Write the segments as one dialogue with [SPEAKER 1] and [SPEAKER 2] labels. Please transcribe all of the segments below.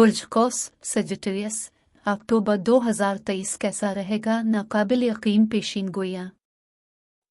[SPEAKER 1] बुर्ज कौस Sagittarius अक्टूबर 2023 कैसा रहेगा? नाकाबिल यकीन पेशीन गोइयां।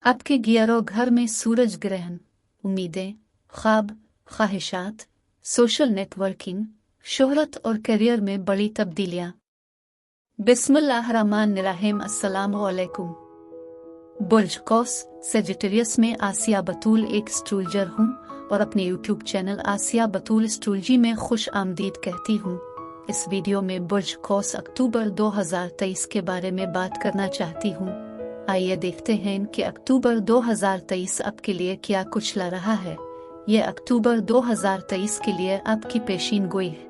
[SPEAKER 1] आपके गियरो घर में सूरज ग्रहण, उम्मीदें, ख्वाब, ख्वाहिशात, सोशल नेटवर्किंग, शोहरत और करियर में बड़ी तब्दीलियां। बिस्मिल्लाहिर्रहमानिर्रहीम। अस्सलामु अलैकुम। बुर्ज कौस सजिटेरियस में आसिया बतूल एक एस्ट्रोलॉजर हूँ और अपने यूट्यूब चैनल आसिया बतूल एस्ट्रोलॉजी में खुश आमदीद कहती हूँ। इस वीडियो में बुर्ज कौस अक्टूबर 2023 के बारे में बात करना चाहती हूँ। आइए देखते हैं कि अक्टूबर 2023 आपके लिए क्या कुछ ला रहा है। ये अक्टूबर 2023 के लिए आपकी पेशीन गोई है।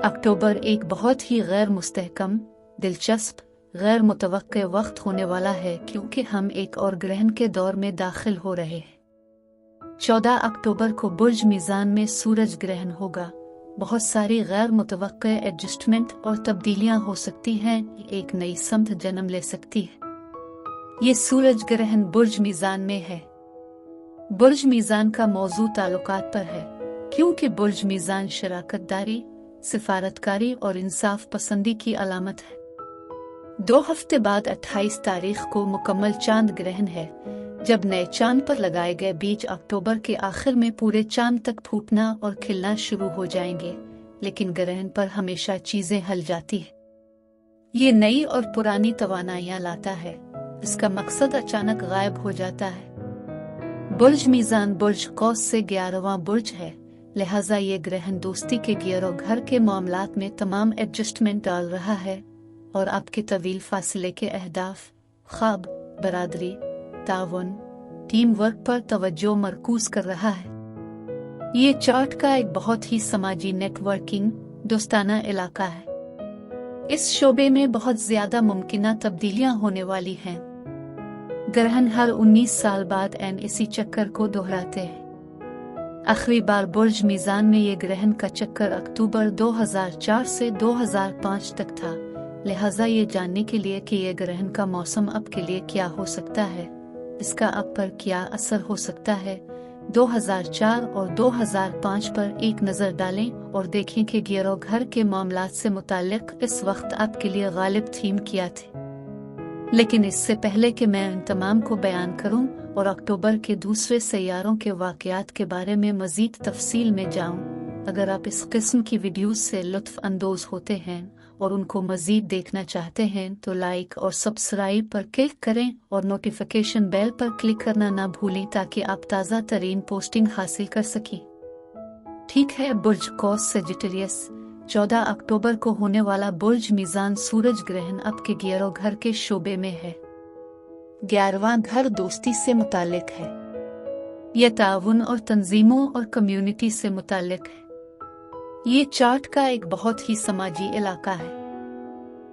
[SPEAKER 1] अक्टूबर एक बहुत ही गैर मुस्तहकम, दिलचस्प, गैर मुतवक्के वक्त होने वाला है क्योंकि हम एक और ग्रहण के दौर में दाखिल हो रहे हैं। 14 अक्टूबर को बुर्ज मीज़ान में सूरज ग्रहण होगा। बहुत सारी गैर मुतवक्के एडजस्टमेंट और तब्दीलियां हो सकती हैं। एक नई समत जन्म ले सकती है। ये सूरज ग्रहण बुर्ज मीज़ान में है। बुर्ज मीज़ान का मौजू ताल्लुकात पर है क्योंकि बुर्ज मीज़ान शराकतदारी, सिफारतकारी और इंसाफ पसंदी की अलामत है। 2 हफ्ते बाद 28 तारीख को मुकम्मल चांद ग्रहण है, जब नए चांद पर लगाए गए बीज अक्टूबर के आखिर में पूरे चांद तक फूटना और खिलना शुरू हो जाएंगे। लेकिन ग्रहण पर हमेशा चीजें हल जाती है। ये नई और पुरानी तवानाइयां लाता है। इसका मकसद अचानक गायब हो जाता है। बुर्ज मीज़ान बुर्ज कौस से 11वां बुर्ज है, लिहाजा ये ग्रहण दोस्ती के गियरो घर के मामलात में तमाम एडजस्टमेंट डाल रहा है और आपके तवील फासले के अहदाफ, ख्वाब, बरादरी, तावन, टीम वर्क पर तवज्जो मरकूज कर रहा है। ये चार्ट का एक बहुत ही समाजी नेटवर्किंग, दोस्ताना इलाका है। इस शोबे में बहुत ज्यादा मुमकिना तब्दीलियां होने वाली हैं। ग्रहण हर 19 साल बाद इसी चक्कर को दोहराते हैं। आखिरी बार बुर्ज मीज़ान में ये ग्रहण का चक्कर अक्टूबर 2004 से 2005 तक था। लिहाजा ये जानने के लिए कि ये ग्रहण का मौसम आपके लिए क्या हो सकता है, इसका आप पर क्या असर हो सकता है, 2004 और 2005 पर एक नज़र डालें और देखें कि गियरो घर के मामलात से मुताल्लिक इस वक्त आपके लिए गालिब थीम क्या थे। लेकिन इससे पहले कि मैं इन तमाम को बयान करूं और अक्टूबर के दूसरे सैयारों के वाक़यात के बारे में मज़ीद तफसील में जाऊं, अगर आप इस किस्म की वीडियोस से लुत्फ़ अंदोज़ होते हैं और उनको मज़ीद देखना चाहते हैं तो लाइक और सब्सक्राइब पर क्लिक करें और नोटिफिकेशन बेल पर क्लिक करना ना भूलें ताकि आप ताज़ा तरीन पोस्टिंग हासिल कर सकें। ठीक है, बुर्ज कौस सजिटेरियस 14 अक्टूबर को होने वाला बुर्ज मीज़ान सूरज ग्रहण आपके गियरो घर के शोबे में है। 11वां घर दोस्ती से मुतालिक है। यह ताउन और तंजीमों और कम्युनिटी से मुतालिक है। ये चार्ट का एक बहुत ही समाजी इलाका है।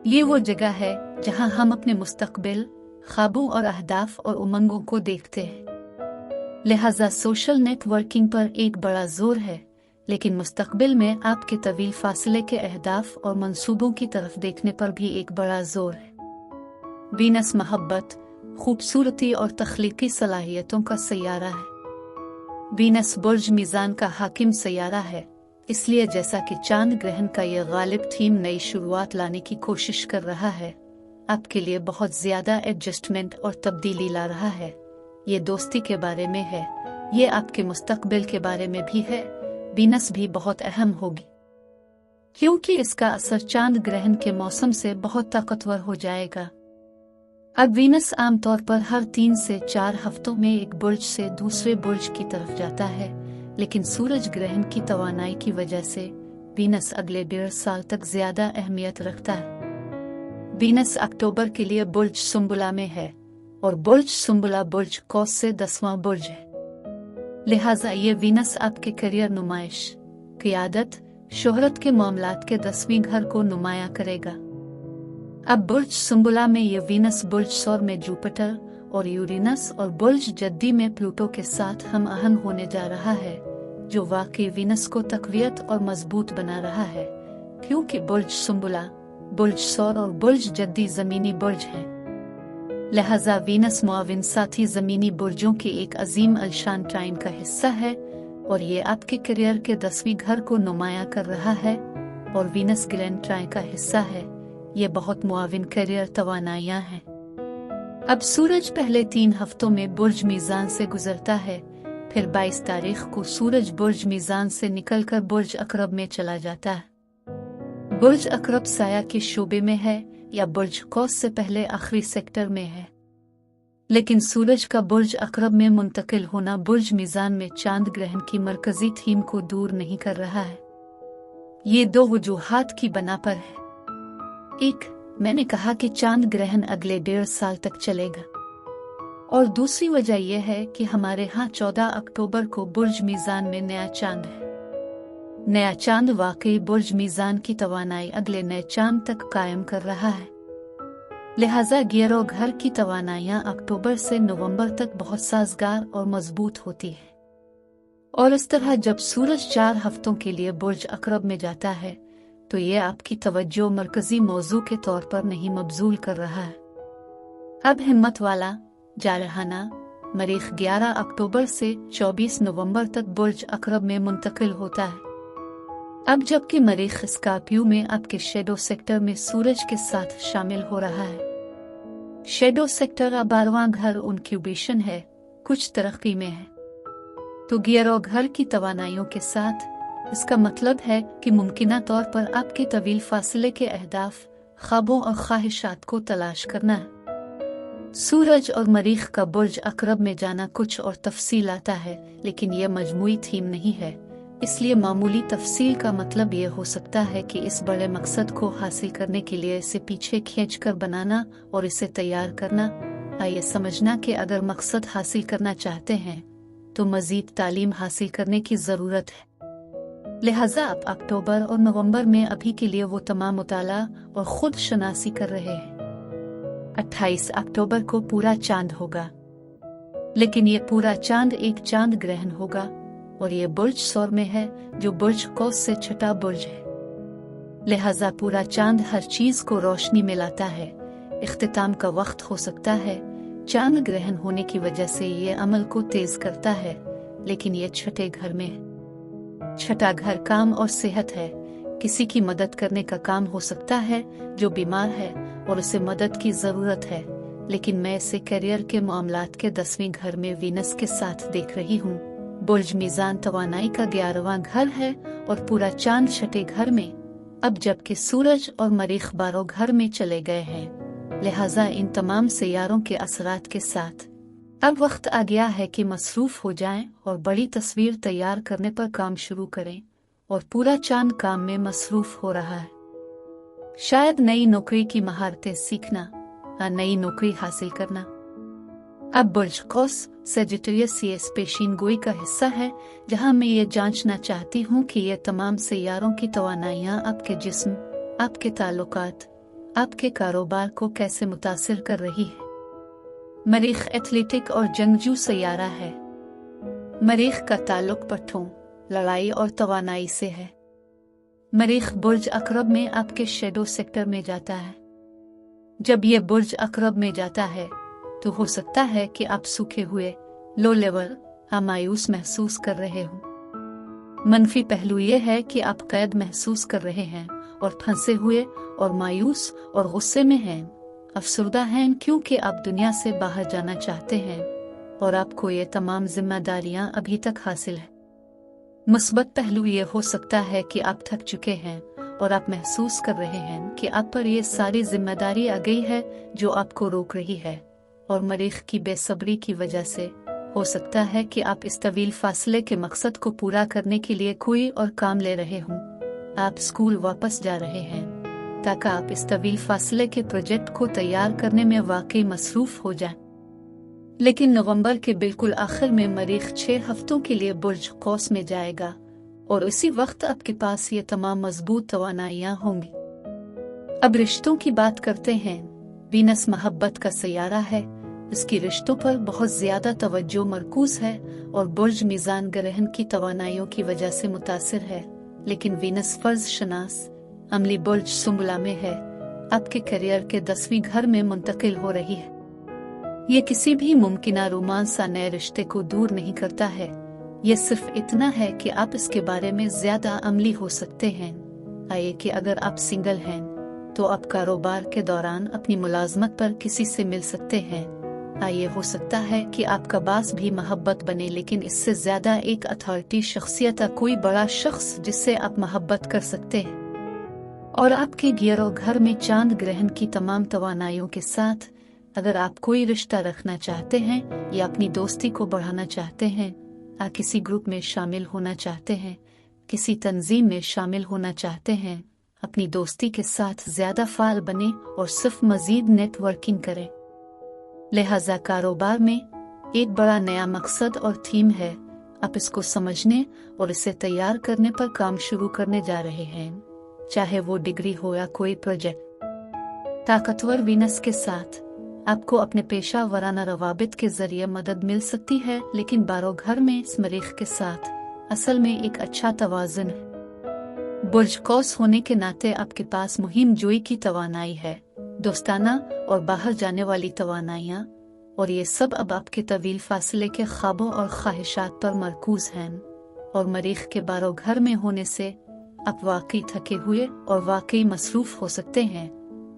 [SPEAKER 1] ये वो जगह है जहां हम अपने मुस्तकबिल, ख्वाबों और अहदाफ और उमंगों को देखते हैं। लिहाजा सोशल नेटवर्किंग पर एक बड़ा जोर है, लेकिन मुस्तकबिल में आपके तवील फासले के अहदाफ और मंसूबों की तरफ देखने पर भी एक बड़ा जोर है। वीनस मोहब्बत, खूबसूरती और तख्लीकी सलाहियतों का सैयारा है। वीनस बुर्ज मीज़ान का हाकिम सैयारा है, इसलिए जैसा कि चांद ग्रहण का यह गालिब थीम नई शुरुआत लाने की कोशिश कर रहा है, आपके लिए बहुत ज्यादा एडजस्टमेंट और तब्दीली ला रहा है। ये दोस्ती के बारे में है, ये आपके मुस्तकबिल के बारे में भी है। वीनस भी बहुत अहम होगी क्योंकि इसका असर चांद ग्रहण के मौसम से बहुत ताकतवर हो जाएगा। अब वीनस आमतौर पर हर 3 से 4 हफ्तों में एक बुर्ज से दूसरे बुर्ज की तरफ जाता है, लेकिन सूरज ग्रहण की तवानाई की वजह से वीनस अगले 1.5 साल तक ज्यादा अहमियत रखता है। वीनस अक्टूबर के लिए बुर्ज सुंबुला में है और बुर्ज सुंबुला बुर्ज कौस से 10वां बुर्ज है। लिहाजा ये वीनस आपके करियर, नुमाइश, क़ियादत, शोहरत के मामलात के 10वें घर को नुमाया करेगा। अब बुर्ज सुंबुला में ये वीनस बुर्ज सौर में जुपिटर और यूरेनस और बुर्ज जद्दी में प्लूटो के साथ हम आहंग होने जा रहा है, जो वाकई वीनस को तक़वियत और मजबूत बना रहा है क्योंकि बुर्ज सुंबुला, बुर्ज सौर और बुर्ज जद्दी ज़मीनी बुर्ज हैं। लिहाजा वीनस मुआविन साथी ज़मीनी बुर्जों के एक अजीम अलशान टाइम का हिस्सा है और ये आपके करियर के 10वीं घर को नुमाया कर रहा है और वीनस ग्रैंड ट्राई का हिस्सा है। ये बहुत मुआविन करियर तवानाइयाँ हैं। अब सूरज पहले 3 हफ्तों में बुर्ज मीज़ान से गुजरता है, फिर 22 तारीख को सूरज बुर्ज मीज़ान से निकलकर बुर्ज अकरब में चला जाता है। बुर्ज अकरब साया के शोबे में है या बुर्ज कौस से पहले आखिरी सेक्टर में है, लेकिन सूरज का बुर्ज अकरब में मुंतकिल होना बुर्ज मीज़ान में चांद ग्रहण की मरकजी थीम को दूर नहीं कर रहा है। ये 2 वजूहात की बना पर है। एक, मैंने कहा कि चांद ग्रहण अगले 1.5 साल तक चलेगा, और दूसरी वजह यह है कि हमारे यहाँ 14 अक्टूबर को बुर्ज मीज़ान में नया चांद है। नया चांद वाकई बुर्ज मीज़ान की तवानाई अगले नए चांद तक कायम कर रहा है। लिहाजा गियरो घर की तवानाइयाँ अक्टूबर से नवंबर तक बहुत साजगार और मजबूत होती है। और इस तरह जब सूरज 4 हफ्तों के लिए बुर्ज अकरब में जाता है तो ये आपकी तवज्जो मरकजी मौजू के तौर पर नहीं मबजूल कर रहा है। अब हिम्मत वाला जारहाना मरीख 11 अक्टूबर से 24 नवंबर तक बुर्ज अकरब में मुंतकिल होता है। अब जबकि मरीख स्कॉर्पियो में आपके शेडो सेक्टर में सूरज के साथ शामिल हो रहा है। शेडो सेक्टर अब 12वां घर इंक्यूबेशन है, कुछ तरक्की में है। तो गियरो घर की तवानाइयों के साथ इसका मतलब है कि मुमकिना तौर पर आपके तवील फासले के अहदाफ, ख्वाबों और ख्वाहिशात को तलाश करना है। सूरज और मरीख का बुर्ज अकरब में जाना कुछ और तफसील आता है, लेकिन यह मजमूई थीम नहीं है। इसलिए मामूली तफसील का मतलब ये हो सकता है कि इस बड़े मकसद को हासिल करने के लिए इसे पीछे खींचकर बनाना और इसे तैयार करना। आइए समझना कि अगर मकसद हासिल करना चाहते हैं तो मजीद तालीम हासिल करने की ज़रूरत है। लिहाजा आप अक्टूबर और नवंबर में अभी के लिए वो तमाम मुताला और खुद शनासी कर रहे हैं। 28 अक्टूबर को पूरा चांद होगा, लेकिन ये पूरा चांद एक चांद ग्रहण होगा और ये बुर्ज सौर में है जो बुर्ज कौस से छठा बुर्ज है। लिहाजा पूरा चांद हर चीज को रोशनी में लाता है। इख्तिताम का वक्त हो सकता है। चांद ग्रहण होने की वजह से ये अमल को तेज करता है, लेकिन ये छठे घर में है। छठा घर काम और सेहत है। किसी की मदद करने का काम हो सकता है जो बीमार है और उसे मदद की जरूरत है, लेकिन मैं इसे करियर के मामलात के 10वें घर में वीनस के साथ देख रही हूँ। बुर्ज मीज़ान तवानाई का 11वां घर है और पूरा चांद छठे घर में। अब जबकि सूरज और मरीख 12 घर में चले गए हैं, लिहाजा इन तमाम सियारों के असरात के साथ अब वक्त आ गया है कि मसरूफ हो जाएं और बड़ी तस्वीर तैयार करने पर काम शुरू करें। और पूरा चांद काम में मसरूफ हो रहा है। शायद नई नौकरी की महारतें सीखना या नई नौकरी हासिल करना। अब बुर्ज कौस सेजिटेरियस ये पेशीन गोई का हिस्सा है, जहां मैं ये जांचना चाहती हूँ कि ये तमाम सियारों की तवानाइयाँ आपके जिस्म, आपके ताल्लुकात, आपके कारोबार को कैसे मुतासिर कर रही है। मरीख एथलेटिक और जंगजू सैयारा है। मरीख का ताल्लुक पट्टों, लड़ाई और तवानाई से है। मरीख बुर्ज अकरब में आपके शेडो सेक्टर में जाता है। जब ये बुर्ज अकरब में जाता है तो हो सकता है कि आप सूखे हुए, लो लेवल या मायूस महसूस कर रहे हो। मनफी पहलू ये है कि आप कैद महसूस कर रहे हैं और फंसे हुए और मायूस और गुस्से में हैं, अफसरदा हैं, क्योंकि आप दुनिया से बाहर जाना चाहते हैं और आपको ये तमाम जिम्मेदारियां अभी तक हासिल है। मुस्बत पहलू ये हो सकता है कि आप थक चुके हैं और आप महसूस कर रहे हैं कि आप पर ये सारी जिम्मेदारी आ गई है जो आपको रोक रही है। और मरीख की बेसब्री की वजह से हो सकता है कि आप इस तवील फासले के मकसद को पूरा करने के लिए कोई और काम ले रहे हों। आप स्कूल वापस जा रहे हैं ताकि आप इस तवील फासले के प्रोजेक्ट को तैयार करने में वाकई मसरूफ हो जाएं। लेकिन नवंबर के बिल्कुल आखिर में मरीख 6 हफ्तों के लिए बुर्ज कौस में जाएगा और उसी वक्त आपके पास ये तमाम मजबूत तवानाइयां होंगी। अब रिश्तों की बात करते हैं। वीनस मोहब्बत का सैयारा है। इसकी रिश्तों पर बहुत ज्यादा तवज्जो मरकूज है और बुर्ज मीज़ान ग्रहण की तवानाइयों की वजह से मुतासिर है। लेकिन वीनस फर्ज शनास अमली बुर्ज सुंबला में है, आपके करियर के 10वें घर में मुंतकिल हो रही है। ये किसी भी मुमकिना रोमांस या नए रिश्ते को दूर नहीं करता है। ये सिर्फ इतना है कि आप इसके बारे में ज्यादा अमली हो सकते हैं। आइए कि अगर आप सिंगल हैं तो आप कारोबार के दौरान अपनी मुलाजमत पर किसी से मिल सकते हैं। आइए हो सकता है कि आपका बास भी मोहब्बत बने, लेकिन इससे ज्यादा एक अथॉरिटी शख्सियत, कोई बड़ा शख्स जिससे आप मोहब्बत कर सकते हैं। और आपके गियर और घर में चांद ग्रहण की तमाम तवानाइयों के साथ अगर आप कोई रिश्ता रखना चाहते हैं या अपनी दोस्ती को बढ़ाना चाहते हैं, या किसी ग्रुप में शामिल होना चाहते हैं, किसी तंजीम में शामिल होना चाहते हैं, अपनी दोस्ती के साथ ज्यादा फाल बने और सिर्फ मजीद नेटवर्किंग करें। लिहाजा कारोबार में एक बड़ा नया मकसद और थीम है। आप इसको समझने और इसे तैयार करने पर काम शुरू करने जा रहे हैं, चाहे वो डिग्री हो या कोई प्रोजेक्ट। ताकतवर वीनस के साथ आपको अपने पेशा वराना रवाबित के जरिए मदद मिल सकती है, लेकिन बारो घर में इस मरीख के साथ असल में एक अच्छा तवाज़ुन है। बुर्ज कौस होने के नाते आपके पास मुहिम जोई की तवानाई है, दोस्ताना और बाहर जाने वाली तवानाइयाँ, और ये सब अब आपके तवील फासले के ख्वाबों और ख्वाहिशात पर मरकूज हैं। और मरीख के बारो घर में होने से आप वाकई थके हुए और वाकई मसरूफ हो सकते हैं,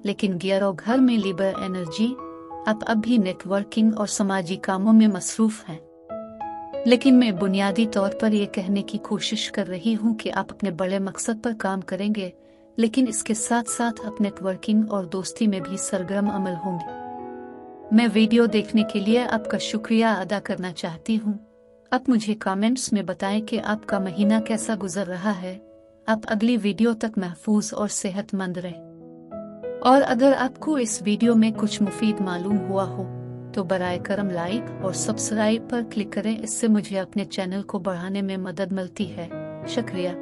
[SPEAKER 1] लेकिन गियर और घर में लिबर एनर्जी आप अब भी नेटवर्किंग और समाजी कामों में मसरूफ हैं। लेकिन मैं बुनियादी तौर पर यह कहने की कोशिश कर रही हूँ कि आप अपने बड़े मकसद पर काम करेंगे, लेकिन इसके साथ साथ आप नेटवर्किंग और दोस्ती में भी सरगर्म अमल होंगे। मैं वीडियो देखने के लिए आपका शुक्रिया अदा करना चाहती हूँ। आप मुझे कमेंट्स में बताएं कि आपका महीना कैसा गुजर रहा है। आप अगली वीडियो तक महफूज और सेहतमंद रहें। और अगर आपको इस वीडियो में कुछ मुफीद मालूम हुआ हो तो बराए करम लाइक और सब्सक्राइब पर क्लिक करें, इससे मुझे अपने चैनल को बढ़ाने में मदद मिलती है। शुक्रिया।